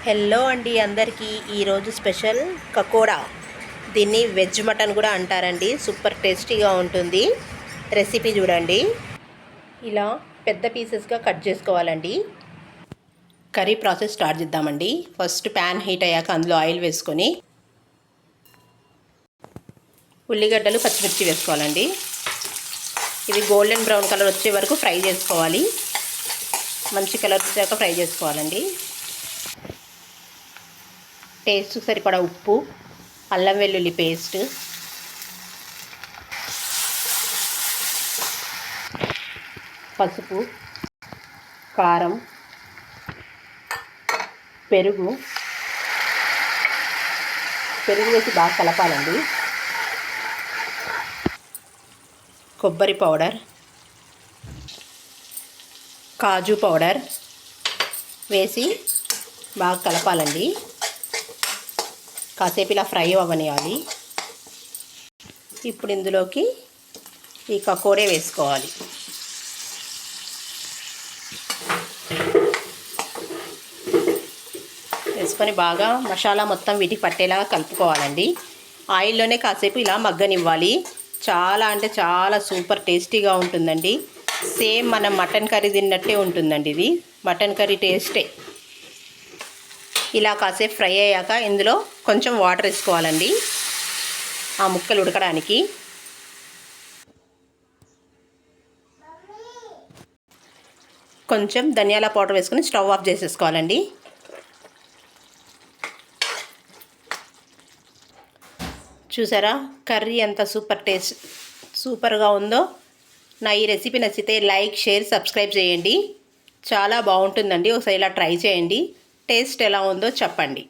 Hello అండి అందరికీ ఈరోజు స్పెషల్ కకోడా. దీన్ని వెజ్ మటన్ కూడా అంటారండి. సూపర్ టేస్టీగా ఉంటుంది. రెసిపీ చూడండి. ఇలా పెద్ద పీసెస్గా కట్ చేసుకోవాలండి. కర్రీ ప్రాసెస్ స్టార్ట్ చేద్దామండి. ఫస్ట్ ప్యాన్ హీట్ అయ్యాక అందులో ఆయిల్ వేసుకొని ఉల్లిగడ్డలు పచ్చిమిర్చి వేసుకోవాలండి. ఇది గోల్డెన్ బ్రౌన్ కలర్ వచ్చే వరకు ఫ్రై చేసుకోవాలి. మంచి కలర్ వచ్చాక ఫ్రై చేసుకోవాలండి. టేస్ట్ సరిపడా ఉప్పు, అల్లం వెల్లుల్లి పేస్ట్, పసుపు, కారం, పెరుగు వేసి బాగా కలపాలండి. కొబ్బరి పౌడర్, కాజు పౌడర్ వేసి బాగా కలపాలండి. కాసేపు ఇలా ఫ్రై అవ్వనియాలి. ఇప్పుడు ఇందులోకి ఈ కకోడే వేసుకోవాలి. వేసుకొని బాగా మసాలా మొత్తం వీటికి పట్టేలాగా కలుపుకోవాలండి. ఆయిల్లోనే కాసేపు ఇలా మగ్గనివ్వాలి. చాలా అంటే చాలా సూపర్ టేస్టీగా ఉంటుందండి. సేమ్ మనం మటన్ కర్రీ తిన్నట్టే ఉంటుందండి. ఇది మటన్ కర్రీ టేస్టే. ఇలా కాసేపు ఫ్రై అయ్యాక ఇందులో కొంచెం వాటర్ వేసుకోవాలండి ఆ ముక్కలు ఉడకడానికి. కొంచెం ధనియాల పౌడర్ వేసుకొని స్టవ్ ఆఫ్ చేసేసుకోవాలండి. చూసారా కర్రీ ఎంత సూపర్గా ఉందో. నా ఈ రెసిపీ నచ్చితే లైక్, షేర్, సబ్స్క్రైబ్ చేయండి. చాలా బాగుంటుందండి. ఒకసారి ఇలా ట్రై చేయండి. టేస్ట్ ఎలా ఉందో చెప్పండి.